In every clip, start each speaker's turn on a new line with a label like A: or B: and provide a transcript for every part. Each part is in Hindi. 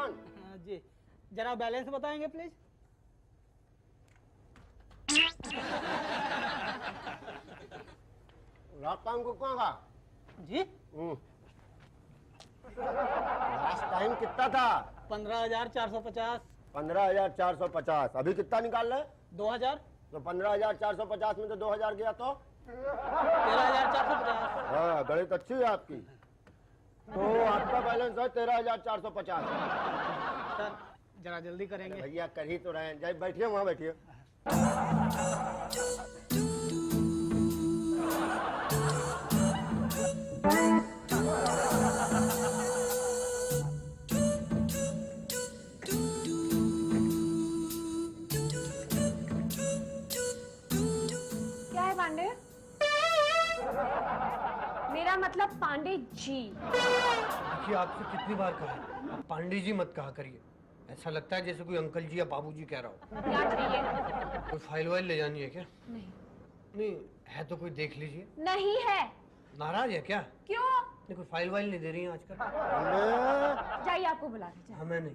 A: कौन?
B: जी, जरा बैलेंस बताएंगे प्लीज।
A: लास्ट टाइम को कहाँ का?
B: जी,
A: लास्ट टाइम कितना था?
B: 15,450।
A: 15,450। अभी कितना निकाल रहे?
B: 2,000।
A: तो 15,450 में तो 2,000 गया तो
B: 13,450।
A: हाँ, गणित अच्छी है आपकी। तो आपका बैलेंस है 13,450।
B: सर जरा जल्दी करेंगे।
A: भैया कर ही तो रहे हैं। जाइए बैठिए, वहाँ बैठिए।
C: क्या है पांडे? मेरा मतलब पांडे जी।
D: देखिए, आपसे कितनी बार कहा है, आप पांडे जी मत कहा करिए। ऐसा लगता है जैसे कोई अंकल जी या बाबू जी कह रहा हो।
C: क्या चाहिए?
D: कोई फाइल वाइल ले जानी है क्या?
C: नहीं।
D: नहीं है तो कोई देख लीजिए।
C: नहीं है।
D: नाराज है क्या?
C: क्यों?
D: नहीं, कोई फाइल वाइल नहीं दे रही है आजकल।
A: पांडे,
C: जाइए, आपको बुला रहे हैं।
D: हमें नहीं,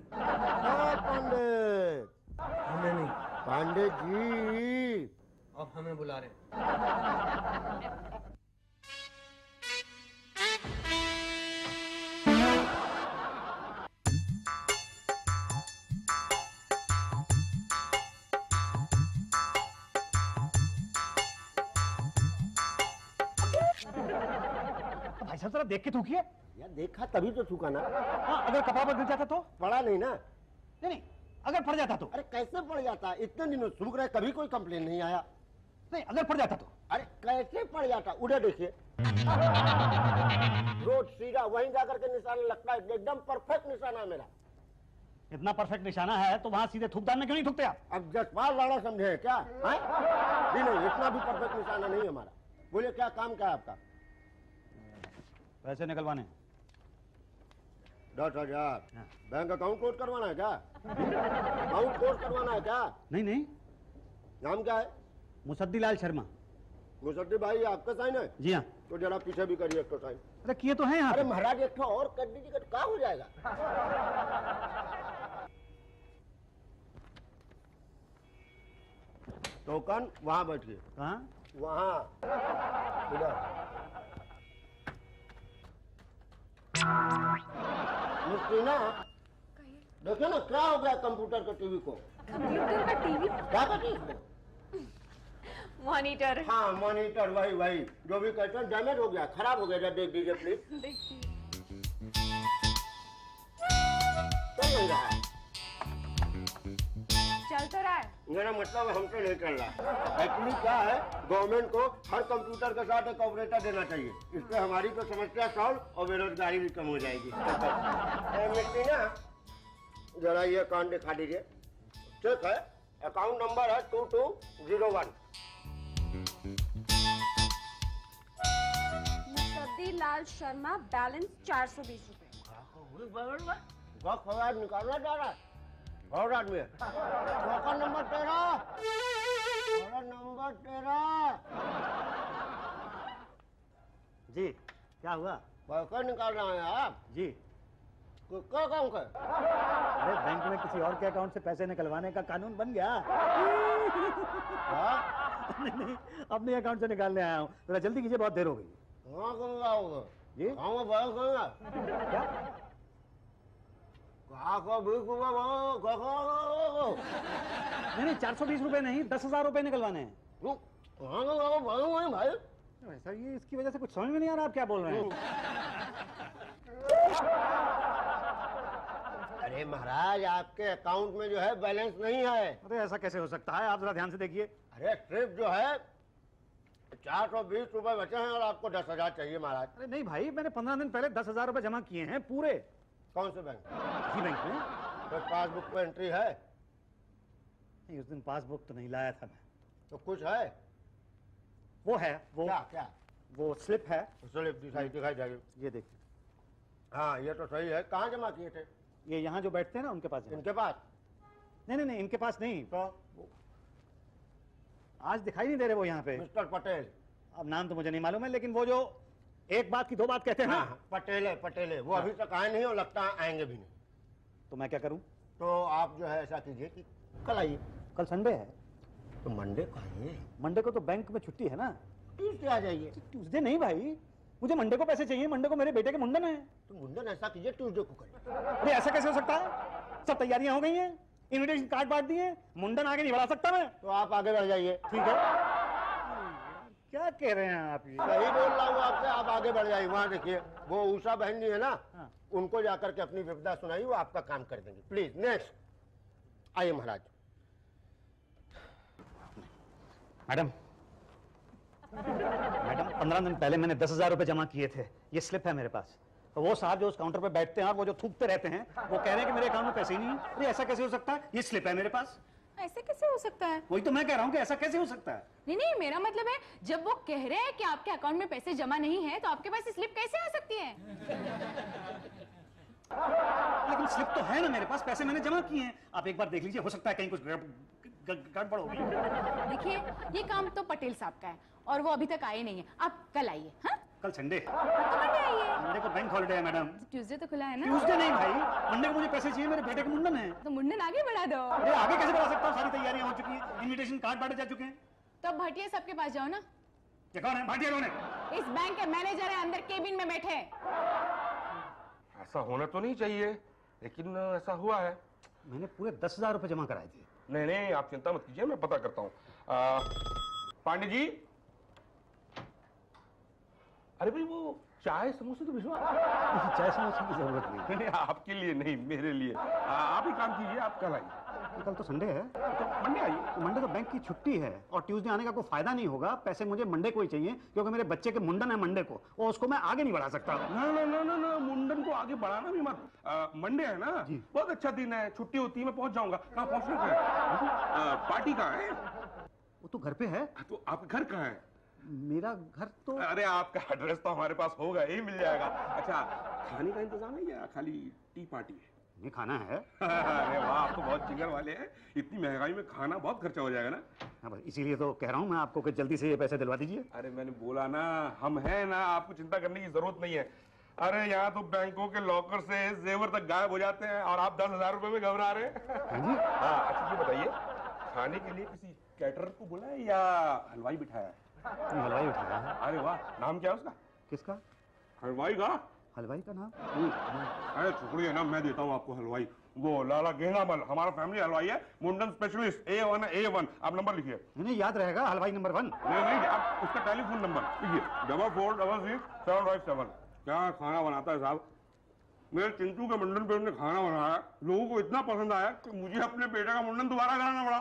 A: पांडे,
D: हमें नहीं,
A: पांडे जी।
D: अब हमें बुला रहे हैं।
E: भाई साहब जरा देख के थूकिए।
A: यार देखा तभी तो थूका ना।
E: हाँ, अगर कपड़ा पर गिर जाता तो?
A: पड़ा नहीं ना।
E: नहीं, अगर पड़ जाता तो?
A: अरे कैसे पड़ जाता? इतने दिनों सूख रहे, कभी कोई कंप्लेन नहीं आया।
E: नहीं, अगर पड़ जाता तो?
A: अरे कैसे पड़ जाता? उधर देखिए, रोड सीधा, वहीं जाकर के निशाना लगता है। एकदम परफेक्ट निशाना है मेरा।
E: इतना परफेक्ट निशाना है तो वहां सीधे थूकदान में क्यों नहीं थूकते आप?
A: अब जसपाल लाड़ा समझे हैं क्या? है? जी नहीं, इतना भी परफेक्ट निशाना नहीं है हमारा। बोलिए क्या काम क्या है आपका?
E: पैसे निकलवाने।
A: 10,000। बैंक अकाउंट क्लोज करवाना है क्या? अकाउंट क्लोज करवाना है क्या?
E: नहीं नहीं,
A: नाम क्या है?
E: मुसद्दी लाल शर्मा।
A: मुसद्दी भाई आपका साइन है?
E: जी हाँ।
A: तो जरा पीछे भी करिए एक तो साइन।
E: अरे किए तो हैं यहाँ
A: अरे
E: पे।
A: महाराज एक तो और कर दीजिएगा तो क्या हो जाएगा? टोकन वहां बैठिए।
E: कहाँ?
A: वहां इधर। मुस्तीना, देखो ना क्या हो गया कंप्यूटर का टीवी को?
C: कंप्यूटर का टीवी?
A: क्या कहते हैं इसको?
C: मॉनिटर।
A: हाँ मॉनिटर, वही वही जो भी कहते हैं। डैमेज हो गया, खराब हो गया। जरा देख दीजिए प्लीज। चल नहीं रहा है।
C: चल तो रहा है।
A: मेरा मतलब हमसे नहीं चल रहा। एक्चुअली क्या है, गवर्नमेंट को हर कंप्यूटर के साथ एक ऑपरेटर देना चाहिए। इससे हमारी तो समस्या सॉल्व और बेरोजगारी भी कम हो जाएगी। ना जरा ये अकाउंट दिखा दीजिए। ठीक है, अकाउंट नंबर है 2201।
C: मुसद्दी लाल शर्मा, बैलेंस 420 रुपए।
A: वक्त फवाद निकालना जा रहा है और आदमी है। Token number 13। नंबर 13
E: जी, क्या हुआ?
A: पैसे निकाल रहे हैं आप?
E: जी।
A: क्या अकाउंट है?
E: अरे बैंक में किसी और के अकाउंट से पैसे निकलवाने का कानून बन गया।
A: हाँ?
E: नहीं, अपने अकाउंट से निकालने आया हूँ। थोड़ा जल्दी कीजिए, बहुत देर हो गई।
A: कहाँ करूँगा होगा?
E: जी?
A: कहाँ मैं बैंक करूँगा?
E: क्या?
A: कहाँ का बीस रुपये
E: नहीं नहीं, 420 रुपए नहीं, 10,000 रुपए निकलवाने हैं।
A: कहाँ का बैंक भाई?
E: ऐसा ये इसकी वजह से कुछ समझ में नहीं आ रहा आप क्या बोल रहे हैं।
A: अरे महाराज, आपके अकाउंट में जो है बैलेंस नहीं है।
E: अरे ऐसा कैसे हो सकता है? आप जरा ध्यान से देखिए।
A: अरे सिर्फ जो है 420 रुपए बचे हैं और आपको 10,000 चाहिए महाराज।
E: अरे नहीं भाई, मैंने 15 दिन पहले 10,000 रुपए जमा किए हैं पूरे।
A: कौन से बैंक?
E: इसी बैंक में।
A: तो पासबुक पे एंट्री है?
E: नहीं, उस दिन पासबुक तो नहीं लाया था मैं।
A: तो कुछ है?
E: वो है, वो
A: क्या क्या?
E: वो स्लिप है।
A: स्लिप दिखाई जाएगी।
E: ये देखिए।
A: हाँ ये तो सही है। कहाँ जमा किए थे?
E: ये यहाँ जो बैठते हैं ना उनके पास जमा।
A: इनके पास?
E: नहीं नहीं नहीं, इनके पास नहीं।
A: तो
E: आज दिखाई नहीं दे रहे वो यहाँ पे।
A: मिस्टर पटेल।
E: अब नाम तो मुझे नहीं मालूम है, लेकिन वो जो एक बात की दो बात कहते हैं ना।
A: हाँ पटेल है, पटेल है। वो अभी तक आए नहीं और लगता है आएंगे भी नहीं।
E: तो मैं क्या करूं?
A: तो आप जो है ऐसा कीजिए कि कल आइए।
E: कल संडे है।
A: तो मंडे को आइए।
E: मंडे को तो बैंक में छुट्टी है ना।
A: ट्यूसडे आ जाइए।
E: ट्यूसडे नहीं भाई, मुझे मंडे को पैसे चाहिए। मंडे को मेरे बेटे के मुंडन है।
A: तो मुंडन ऐसा कीजिए ट्यूसडे को करिए।
E: अरे ऐसा कैसे हो सकता है? सब तैयारियां हो गई हैं, इनविटेशन कार्ड बांट दिए, मुंडन आगे नहीं बढ़ा सकता मैं।
A: तो आप आगे बढ़ जाइए।
E: ठीक है। क्या कह रहे हैं आप ये?
A: सही बोल रहा हूँ आपसे, आप आगे बढ़ जाइए। वहाँ देखिए वो उषा बहन जी है ना,
E: हाँ।
A: उनको जाकर के अपनी विपदा सुनाइए, वो आपका काम कर देंगे। प्लीज नेक्स्ट आइए महाराज।
E: मैडम, मैडम 15 दिन पहले मैंने 10,000 रुपए जमा किए थे। ये स्लिप है मेरे पास। तो वो साहब जो उस काउंटर पे बैठते हैं और वो जो थूकते रहते हैं, वो कह रहे हैं कि मेरे अकाउंट में पैसे ही नहीं है। अरे ऐसा कैसे हो सकता है? ये स्लिप है मेरे पास।
F: ऐसे कैसे हो सकता है?
E: वही तो मैं कह रहा हूँ कि ऐसा कैसे हो सकता है?
F: नहीं नहीं, मेरा मतलब है जब वो कह रहे हैं कि आपके अकाउंट में पैसे जमा नहीं है तो आपके पास स्लिप कैसे आ सकती है?
E: लेकिन स्लिप तो है ना मेरे पास, पैसे मैंने जमा किए हैं। आप एक बार देख लीजिए, हो सकता है कहीं कुछ गड़बड़ हो गई।
F: देखिए, ये काम तो पटेल साहब का है और वो अभी तक आए नहीं है। आप कल आइए। हाँ,
E: कल संडे है।
F: तो मंडे आइए।
E: मंडे को बैंक हॉलिडे है मैडम।
F: ट्यूसडे तो खुला है ना?
E: ट्यूसडे नहीं भाई, मंडे को मुझे पैसे चाहिए, मेरे बेटे के मुंडन है।
F: तो मुंडन आगे बढ़ा दो।
E: अरे आगे कैसे बढ़ा सकता हूँ? सारी तैयारियां हो चुकी हैं, इनविटेशन कार्ड बांटे जा चुके हैं।
F: तो अब भाटिया साहब के पास जाओ ना।
E: ये कौन है? भाटिया कौन है?
F: इस बैंक के मैनेजर है, अंदर केबिन में बैठे।
G: ऐसा होना तो नहीं चाहिए, लेकिन ऐसा हुआ है।
E: मैंने पूरे 10,000 रुपए जमा कराए थे।
G: नहीं नहीं, आप चिंता मत कीजिए, मैं पता करता हूँ। पांडे जी, अरे भाई वो चाय समोसे तो भिजवा।
E: चाय समोसे की जरूरत नहीं।
G: नहीं, आपके लिए नहीं, मेरे लिए। आप ही काम कीजिए, आप कल आइए।
E: कल तो संडे है।
G: तो मंडे आइए।
E: तो मंडे तो बैंक की छुट्टी है और ट्यूसडे आने का कोई फायदा नहीं होगा। पैसे मुझे मंडे को ही चाहिए क्योंकि मेरे बच्चे के मुंडन है मंडे को, और उसको मैं आगे नहीं बढ़ा सकता।
G: ना ना ना ना ना, मुंडन को आगे बढ़ाना भी मत। मंडे है ना, बहुत अच्छा दिन है, छुट्टी होती है, मैं पहुंच जाऊंगा। कहाँ पहुंचने का है? पार्टी कहाँ है?
E: वो तो घर पे है।
G: तो आपका घर कहाँ है?
E: मेरा घर तो
G: अरे आपका एड्रेस तो हमारे पास होगा ही, मिल जाएगा। अच्छा, खाने का इंतजाम है या खाली टी पार्टी है?
E: नहीं, खाना है।
G: अरे वाह, आप तो बहुत जिगर वाले हैं। इतनी महंगाई में खाना बहुत खर्चा हो जाएगा ना।
E: हाँ बस इसीलिए तो कह रहा हूँ मैं आपको कि जल्दी से ये पैसे दिलवा दीजिए।
G: अरे मैंने बोला ना, हम हैं ना, आपको चिंता करने की जरूरत नहीं है। अरे यहाँ तो बैंकों के लॉकर से जेवर तक गायब हो जाते हैं और आप 10,000 रुपए में घबरा रहे हैं। हाँ, अच्छा ये बताइए, खाने के लिए किसी कैटरर को बुलाया है या हलवाई बिठाया है?
E: हलवाई उठाया है।
G: अरे वाह, नाम क्या है उसका?
E: किसका?
G: हलवाई का?
E: हलवाई का नाम?
G: अरे छोड़िए ना, मैं देता हूँ आपको हलवाई। वो लाला गेंगामल, हमारा फैमिली हलवाई है, मुंडन स्पेशलिस्ट, A1 A1। आप नंबर लिखिए।
E: नहीं याद रहेगा, हलवाई नंबर 1।
G: नहीं, आप उसका टेलीफोन नंबर लिखिए, 4466 क्या खाना बनाता है साहब। मेरे चिंटू के मुंडन पे उन्होंने खाना बनाया, लोगों को इतना पसंद आया कि मुझे अपने बेटे का मुंडन दोबारा कराना पड़ा।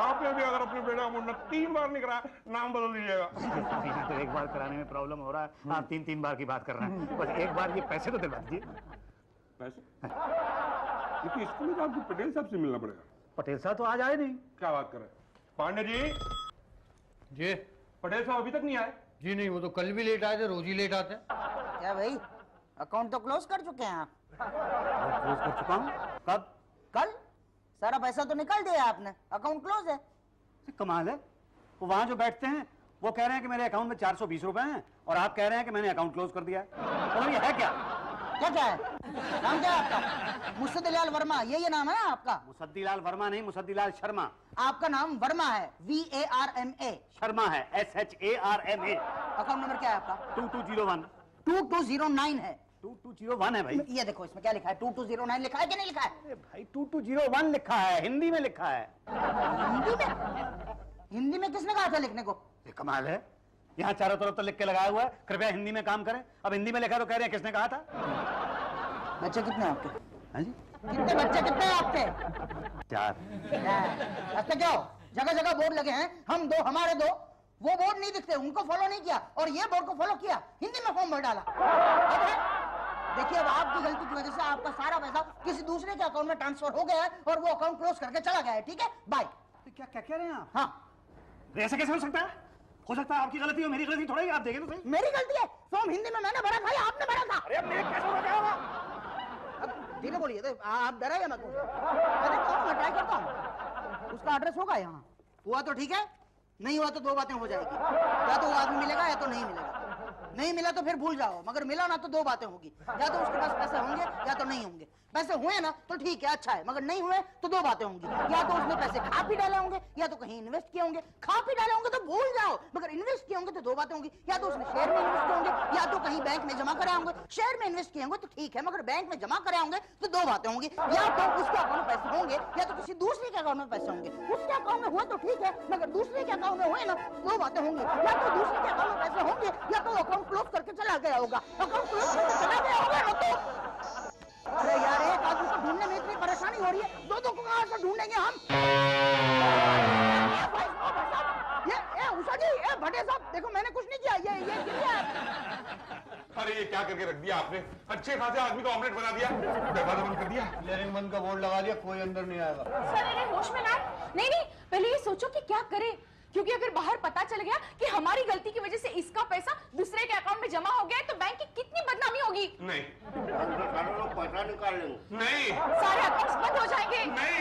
G: आपने भी अगर अपने बेटे का मुंडन 3 बार नहीं कराया, नाम बदल दीजिएगा।
E: तो एक बार कराने में प्रॉब्लम हो रहा है, आप 3 बार की बात कर रहे हैं। बस एक बार ये पैसे तो दिलवा दीजिए।
G: पैसे? लेकिन इसके लिए तो आपको पटेल साहब से मिलना पड़ेगा।
E: पटेल साहब तो आज आए नहीं।
G: क्या बात कर रहे हैं? पांडे जी,
D: जी
G: पटेल साहब अभी तक नहीं आए?
D: जी नहीं, वो तो कल भी लेट आए थे, रोज ही लेट आते हैं।
H: क्या भाई, अकाउंट तो क्लोज कर चुके हैं आप?
E: क्लोज कर चुका हूँ। कब?
H: कल सारा पैसा तो निकाल दिया आपने, अकाउंट क्लोज है।
E: कमाल है, वो वहां जो बैठते हैं वो कह रहे हैं कि मेरे अकाउंट में 420 रुपए हैं और आप कह रहे हैं कि मैंने अकाउंट क्लोज कर दिया है। ये है क्या?
H: क्या है? नाम क्या है आपका? मुसद्दीलाल वर्मा, ये नाम है आपका?
E: मुसद्दीलाल वर्मा नहीं, मुसद्दीलाल शर्मा।
H: आपका नाम वर्मा है, VARMA।
E: शर्मा है, SHARMA।
H: अकाउंट नंबर क्या है आपका?
E: 2201।
H: 2209 है।
E: 2201 है भाई।
H: ये देखो, इसमें क्या लिखा है? 2209 लिखा है कि नहीं लिखा है?
E: अरे भाई 2201 लिखा है, हिंदी में लिखा है।
H: हिंदी में? हिंदी में किसने कहा था लिखने को?
E: ये कमाल है, यहाँ चारों तरफ तो लिख के लगाया हुआ है कृपया हिंदी में काम करें। अब हिंदी में लिखा तो कह रहे हैं किसने कहा था?
H: बच्चे कितने हैं आपके?
E: हाँ जी,
H: कितने बच्चे कितने हैं आपके?
E: 4।
H: अच्छा क्या हो, जगह जगह बोर्ड लगे हैं, हम 2 हमारे 2। वो बोर्ड नहीं दिखते, उनको फॉलो नहीं किया और ये बोर्ड को फॉलो किया, हिंदी में फॉर्म भर डाला। देखिए, अब आपकी गलती की वजह से आपका सारा पैसा किसी दूसरे के अकाउंट में ट्रांसफर हो गया है और वो अकाउंट क्लोज करके चला गया है। ठीक है, बाय।
E: क्या क्या कह रहे हैं आप?
H: हाँ,
E: ऐसा कैसे हो सकता है? हो सकता है आपकी गलती हो, मेरी गलती थोड़ी है। आप देखें तो सही।
H: मेरी गलती है? फॉर्म हिंदी में मैंने भरा था या आपने भरा था?
E: अरे अब मैं कैसे हो गया?
H: धीरे बोलिए, तो आप डराइए मत मुझे। मैं देखता हूँ, मैं ट्राई करता हूँ। उसका एड्रेस होगा यहाँ? हुआ तो ठीक है, नहीं हुआ तो 2 बातें हो जाएगी, या तो वो आदमी मिलेगा या तो नहीं मिलेगा। नहीं मिला तो फिर भूल जाओ, मगर मिला ना तो दो बातें होगी, या तो उसके पास पैसे होंगे या तो नहीं होंगे। पैसे हुए ना तो ठीक है, अच्छा है, मगर नहीं हुए तो दो बातें होंगी, या तो उसने पैसे खा पी डाले होंगे या तो कहीं इन्वेस्ट किए होंगे। खा पी डाले होंगे तो भूल जाओ, मगर इन्वेस्ट किए होंगे तो दो बातें होंगी, या तो उसने शेयर में इन्वेस्ट किए होंगे या तो कहीं बैंक में जमा कराए होंगे। शेयर में इन्वेस्ट किए होंगे तो ठीक है, मगर बैंक में जमा कराए होंगे तो दो बातें होंगी, या तो उसके अकाउंट में पैसे होंगे या तो किसी दूसरे के अकाउंट में पैसे होंगे। उसके अकाउंट में हुए तो ठीक है, मगर दूसरे के अकाउंट में हुए ना दो बातें होंगी, या तो दूसरे के अकाउंट में पैसे होंगे या तो अकाउंट क्लोज करके चला गया होगा। अकाउंट क्लोज करके चला गया होगा ना तो अरे यार, एक आदमी को ढूंढने में इतनी परेशानी हो रही है, दो को कहां से ढूंढेंगे हम? ये उषा जी, ये भट्टे साहब, देखो मैंने कुछ नहीं किया, ये गिर गया है।
G: अरे ये क्या करके रख दिया आपने? अच्छे खासे आदमी का ऑमलेट बना दिया, दरवाजा बंद कर दिया,
D: क्लियरिंग बंद का बोर्ड लगा दिया, कोई अंदर नहीं आएगा।
F: सर इन्हें होश में लाए। नहीं, पहले ये सोचो कि क्या करें, क्योंकि अगर बाहर पता चल गया कि हमारी गलती की वजह से इसका पैसा दूसरे के अकाउंट में जमा हो गया है, तो बैंक की कितनी बदनामी होगी।
G: नहीं
A: सारे लोग पैसा निकाल लेंगे।
G: नहीं
F: सारे अकाउंट्स बंद हो जाएंगे।
G: नहीं,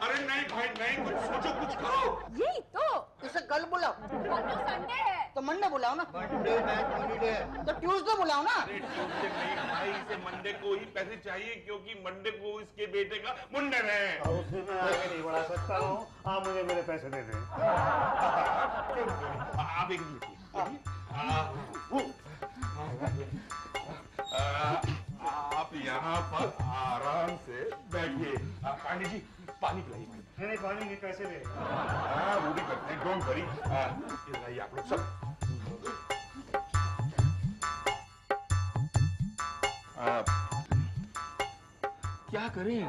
G: अरे नहीं भाई नहीं, कुछ सोचो, कुछ करो।
F: यही तो,
H: इसे कल बुलाओ,
F: कल तो संडे है।
H: तो मंडे बुलाओ ना,
D: मंडे बैंक हॉलीडे है।
H: तो ट्यूसडे बुलाओ ना।
G: अरे ट्यूसडे नहीं भाई, इसे मंडे को ही पैसे चाहिए, क्योंकि मंडे को इसके बेटे का मुंडन है।
E: और उससे मैं आगे नहीं बढ़ा सकता हूँ, आप मुझे मेरे पैसे दे दें।
G: आप एक मिनट आप यहाँ पर आराम से बैठिए। पांडे जी पानी पिलाइए।
E: नहीं पानी नहीं, पैसे दे।
G: वो भी करते हैं, डोंट वरी। इधर आप लोग सब। क्या करें?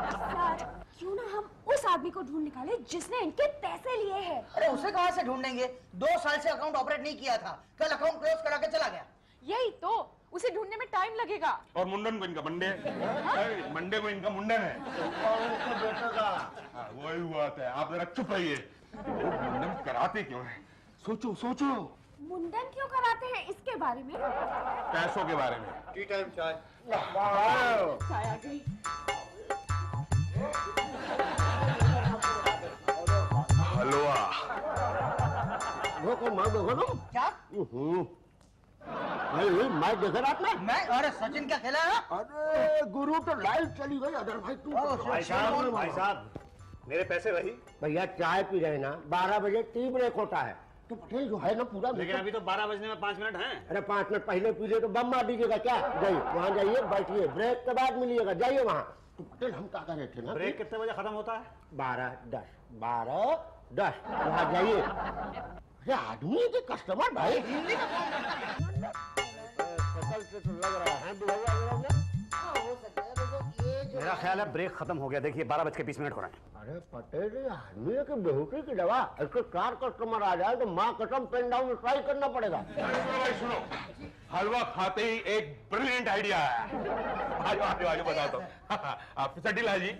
C: सर, क्यों ना हम उस आदमी को ढूंढ निकाले जिसने इनके पैसे लिए हैं।
H: अरे उसे कहां से ढूंढेंगे? 2 साल से अकाउंट ऑपरेट नहीं किया था, कल अकाउंट क्लोज करा के चला गया।
F: यही तो, उसे ढूंढने में टाइम लगेगा।
G: और मुंडन को इनका मंडे, मंडे को इनका मुंडन है।
A: और उसके बेटे का
G: वही बात है, आप जरा चुप रहिए। वो मुंडन कराते क्यों है? सोचो सोचो।
C: मुंडन क्यों कराते हैं इसके बारे में?
G: पैसों के बारे में।
D: टी टाइम चाय।
F: चाय आ गई।
G: हलवा।
A: वो को मार दो ना।
H: क्या?
A: नहीं मैं देख रहा था।
H: मैं? अरे सचिन क्या खेला है?
A: अरे गुरु तो लाइव चली गई। अदर भाई तू
E: भाई साहब, मेरे पैसे वही।
A: भैया चाय पी रहे ना, 12 बजे टी ब्रेक होता है, तो पटेल जो है ना पूरा।
E: लेकिन अभी तो 12 बजने में 5 मिनट हैं।
A: अरे 5 मिनट पहले पी ले तो बम मार दीजिएगा क्या? जाइए वहाँ जाइए, बैठिए, ब्रेक के बाद मिलिएगा, जाइए वहाँ। तो पटेल हम क्या कर रहे थे ना,
E: ब्रेक कितने बजे खत्म होता है?
A: 12:10 वहाँ जाइए। अरे आदमी के कस्टमर भाई हिंदी का काम करता है। शकल से तो लग रहा है
H: हो सकता है, देखो ये जो
E: मेरा ख्याल है ब्रेक खत्म हो गया। देखिए 12:20 हो रहे हैं।
A: अरे पटेल ये आदमी है कि बेहोशी की दवा। इसके 4 कस्टमर आ जाए तो माँ कसम पेन डाउन ट्राई करना पड़ेगा।
G: सुनो भाई सुनो, हलवा खाते ही एक ब्रिलियंट आइडिया है। आज आज बता दो। आप फिसड्डी ला जी।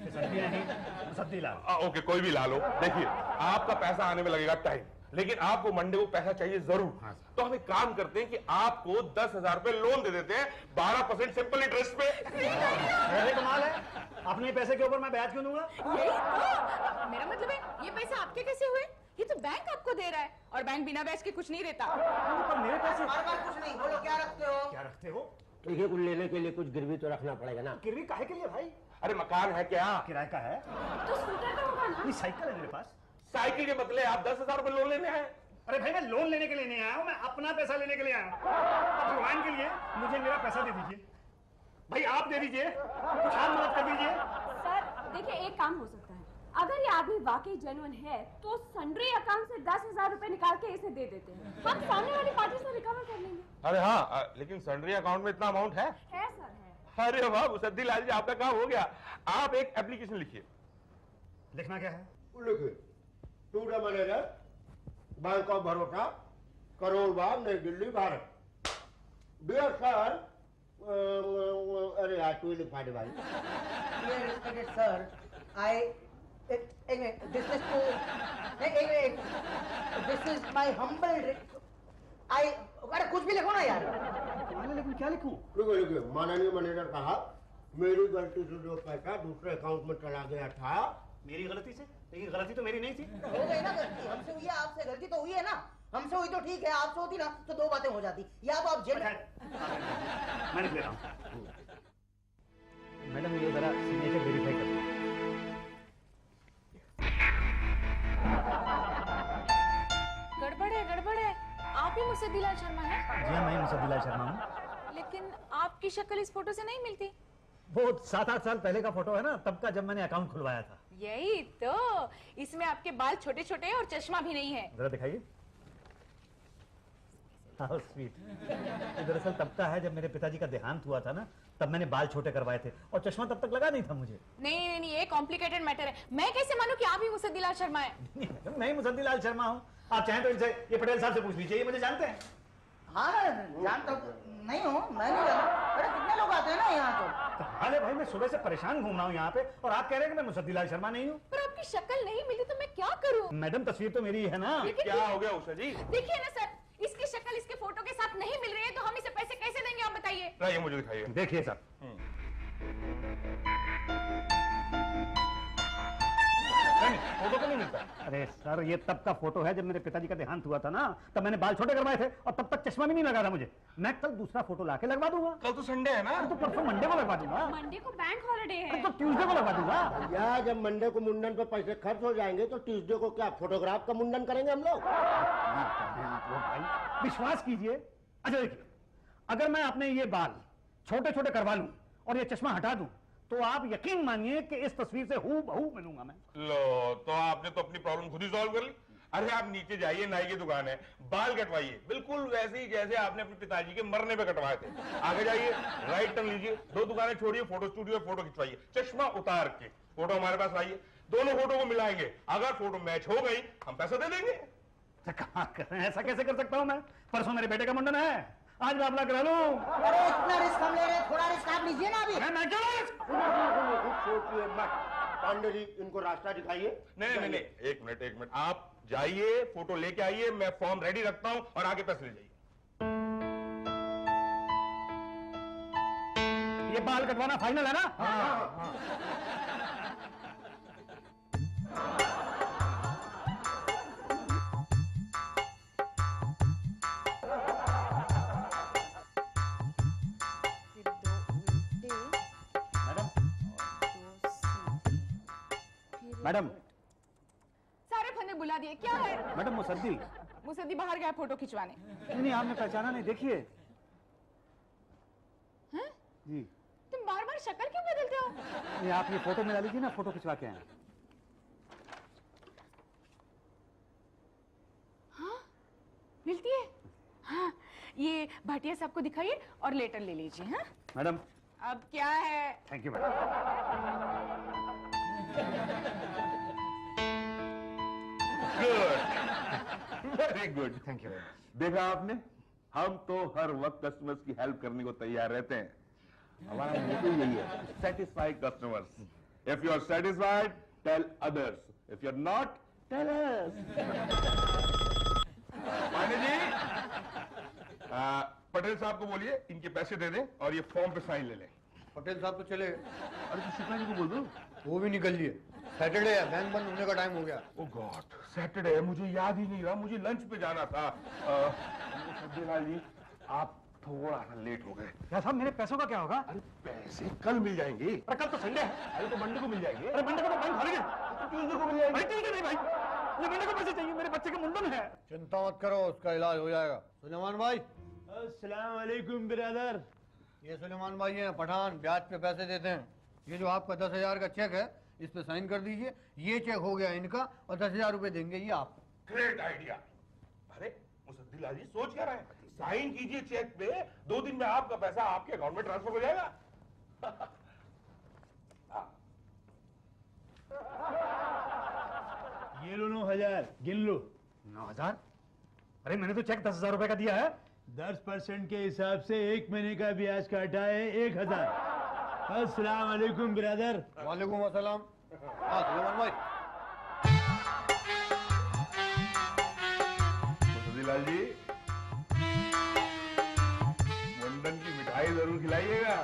E: सब्जी लाल।
G: ओके कोई भी ला लो। देखिए आपका पैसा आने में लगेगा टाइम, लेकिन आपको मंडे को पैसा चाहिए जरूर। तो हम एक काम करते हैं कि आपको 10,000 रुपए लोन दे देते हैं 12% सिंपल इंटरेस्ट पे।
E: अरे कमाल है, अपने पैसे के ऊपर मैं ब्याज क्यों दूंगा?
F: यही तो, मेरा मतलब है ये पैसे आपके कैसे हुए? ये तो बैंक आपको दे रहा है, और बैंक बिना ब्याज के कुछ नहीं देता।
E: पर मेरे पैसे
H: हमारे पास कुछ नहीं, बोलो क्या रखते हो?
E: क्या रखते हो?
A: देखिए कुछ लेने के लिए कुछ गिरवी तो रखना पड़ेगा ना।
E: गिरवी काहे के लिए भाई?
G: अरे मकान है क्या?
E: किराए का है।
C: तो स्कूटर का होगा ना?
E: कोई साइकिल है मेरे पास।
G: साइकिल के बदले आप 10,000 रुपए लोन लेने आए।
E: अरे भाई मैं लोन लेने के लिए नहीं आया हूँ, मैं अपना पैसा लेने के लिए आया हूँ। अब भगवान के लिए मुझे मेरा पैसा दे दीजिए भाई, आप दे दीजिए, कुछ आप मदद कर दीजिए।
C: सर देखिए, एक काम हो सकता है, अगर ये आदमी वाकई जेन्युइन है तो सन्ड्री अकाउंट से 10,000 रुपए निकाल के इसे दे देते हैं, हम सामने वाली पार्टी से रिकवर कर लेंगे।
G: अरे हाँ, लेकिन सन्ड्री अकाउंट में इतना अमाउंट है?
C: है सर, है।
G: अरे वाह मुसद्दी लाल जी, आपका काम हो गया। आप एक एप्लीकेशन लिखिए।
E: लिखना क्या है?
A: लिखिए, to the manager, Bank of Baroda, Karol Bagh, New Delhi, Bharat. Dear sir, अरे यार तू लिखवा दे भाई।
H: Dear respected sir, this is my humble अरे कुछ भी लिखो ना यार।
E: लेकिन क्या लिखूं?
A: माननीय मैनेजर साहब, मेरी गलती से जो पैसा दूसरे अकाउंट में चला गया था
E: मेरी गलती से? लेकिन गलती तो मेरी नहीं थी।
H: हो गई ना गलती, हमसे हुई है, आपसे गलती तो हुई है ना। हमसे हुई तो ठीक है, आपसे होती ना तो दो बातें हो जाती, या तो आप जेल
E: मैं लिख ले रहा हूँ। मैडम ये जरा सिग्नेचर वेरीफाई कर दो।
F: गड़बड़ है। आप ही मुसद्दीलाल शर्मा हैं?
E: जी हाँ, मैं मुसद्दीलाल शर्मा हूँ।
F: लेकिन आपकी शक्ल इस फोटो से नहीं मिलती।
E: वो 7-8 साल पहले का फोटो है ना, तब का, जब मैंने अकाउंट खुलवाया था।
F: यही तो, इसमें आपके बाल छोटे छोटे और चश्मा भी नहीं है।
E: जरा दिखाइए। How sweet. दरअसल तब का है जब मेरे पिताजी का देहांत हुआ था ना, तब मैंने बाल छोटे करवाए थे और चश्मा तब तक लगा नहीं था मुझे।
F: नहीं, ये कॉम्प्लिकेटेड मैटर है। मैं कैसे मानूं कि आप ही मुसद्दीलाल शर्मा हैं?
E: मैं ही मुसद्दीलाल शर्मा हूँ। आप चाहें तो इनसे, ये पटेल साहब से पूछ लीजिए, ये मुझे जानते हैं।
H: हाँ जानता नहीं हूँ, मैं नहीं जानता। अरे कितने लोग आते हैं ना यहाँ तो।
E: अरे भाई, मैं सुबह से परेशान घूम रहा हूँ यहाँ पे और आप कह रहे हैं कि मैं मुसद्दीलाल शर्मा नहीं हूँ।
F: पर आपकी शक्ल नहीं मिली तो मैं क्या करूं?
E: मैडम तस्वीर तो मेरी है ना।
G: क्या हो गया उषा जी?
F: देखिए ना सर, इसकी शक्ल इसके फोटो के साथ नहीं मिल रही है, तो हम इसे पैसे कैसे देंगे आप बताइए?
G: लाइए मुझे दिखाइए।
E: देखिए सर,
G: नहीं, फोटो तो नहीं मिलता।
E: अरे सर, ये तब का फोटो है जब मेरे पिताजी का देहांत हुआ था ना, तब मैंने बाल छोटे करवाए थे और तब तक चश्मा भी नहीं लगा था मुझे। मैं कल दूसरा फोटो लाके लगवा दूंगा।
G: कल तो संडे है ना।
E: तो परसों मंडे को लगवा दूंगा।
C: मंडे को बैंक हॉलिडे है।
E: तो ट्यूसडे को लगवा दूंगा।
A: या जब मंडे को मुंडन पे पैसे खर्च हो जाएंगे तो ट्यूसडे को क्या फोटोग्राफ का मुंडन करेंगे हम लोग?
E: भाई विश्वास कीजिए। अच्छा देखिए, अगर मैं अपने ये बाल छोटे छोटे करवा लूं और ये चश्मा हटा दूं, तो आप यकीन मानिए कि इस तस्वीर से हूबहू मिलूंगा मैं।
G: लो, तो आपने तो अपनी प्रॉब्लम खुद ही सॉल्व कर ली। अरे आप नीचे जाइए, नाई की दुकान है, बाल कटवाइए बिल्कुल वैसे ही जैसे आपने अपने पिताजी के मरने पे कटवाए थे। आगे जाइए, राइट टर्न लीजिए, 2 दुकानें छोड़िए, फोटो स्टूडियो फोटो खिंचवाइए, चश्मा उतार के फोटो हमारे पास लाइए, दोनों फोटो को मिलाएंगे। अगर फोटो मैच हो गई, हम पैसा दे देंगे।
E: कहाँ करें, ऐसा कैसे कर सकता हूं मैं? परसों मेरे बेटे का मुंडन है, आज बाबला करा लूं।
H: अरे इतना रिस्क हम ले रहे हैं, थोड़ा रिस्क आप लीजिए ना अभी।
E: मैं क्यों रिस्क?
A: सोचिए मत। पांडे जी, इनको रास्ता दिखाइए।
G: नहीं, एक मिनट, आप जाइए, फोटो लेके आइए, मैं फॉर्म रेडी रखता हूं और आगे पैसे ले जाइए।
E: ये बाल कटवाना फाइनल है ना?
G: हाँ।
E: मैडम,
F: सारे फंदे बुला दिए, क्या है?
E: मैडम
F: मुसद्दी बाहर गया फोटो खिंचवाने।
E: नहीं, आपने पहचाना नहीं, देखिए।
F: हैं?
E: जी।
F: तुम बार बार शक्ल क्यों बदलते हो?
E: ये आप ये फोटो मिला लीजिए ना, फोटो खिंचवा के आए।
F: हाँ, मिलती है। हाँ, ये भाटिया साहब को दिखाइए और लेटर ले लीजिए। हाँ
E: मैडम,
F: अब क्या है?
E: Thank you madam.
G: Good, very good,
E: thank you.
G: देखा आपने, हम तो हर वक्त कस्टमर्स की हेल्प करने को तैयार रहते हैं। हमारा मोटो यही है, satisfy customers. If you are satisfied, tell others, if you are not, tell us. Pandey ji, Patel साहब को बोलिए इनके पैसे दे दें और ये फॉर्म पे साइन ले लें।
D: पटेल साहब तो चले गए।
G: अरे तो शुक्ला जी को बोल दो।
D: वो भी निकल लिए, सैटरडे है, बैंक बंद होने का टाइम हो गया।
G: ओ गॉड, सैटरडे है, मुझे याद ही नहीं रहा, मुझे लंच पे जाना था। सब्जीलाल जी, आप थोड़ा सा लेट हो गए।
E: क्या साहब, मेरे पैसों का क्या होगा?
G: अरे पैसे कल मिल जाएंगे।
E: अरे कल तो संडे है।
G: अरे तो मंडे को मिल जाएंगे।
E: अरे मंडे को तो बैंक हॉलिडे।
G: तो ट्यूसडे को मिल जाएंगे।
E: भाई ट्यूसडे नहीं भाई, ये मंडे को पैसे चाहिए, मेरे बच्चे का मुंडन है।
D: चिंता मत करो, उसका इलाज हो जाएगा। सुलेमान भाई।
B: अस्सलाम वालेकुम ब्रदर।
D: ये सुलेमान भाई हैं पठान, ब्याज पे पैसे देते हैं। ये जो आपका 10,000 का चेक है, इस पे साइन कर दीजिए। ये चेक हो गया इनका और 10,000 रुपए देंगे ये आप।
G: Great idea. अरे मुसद्दिलाल जी, सोच क्या रहे हैं? साइन कीजिए चेक पे, 2 दिन में आपका पैसा आपके अकाउंट में ट्रांसफर हो जाएगा।
B: ये लो 9,000, गिन लो।
E: 9,000? अरे मैंने तो चेक 10,000 रुपए का दिया है।
B: 10% के हिसाब से 1 महीने का ब्याज काटा है 1,000। अस्सलाम वालेकुम ब्रदर।
D: वालेकुम अस्सलाम। हाँ सुलेमान भाई।
G: मुसद्दिलाल जी, मुंडन की मिठाई जरूर खिलाइएगा।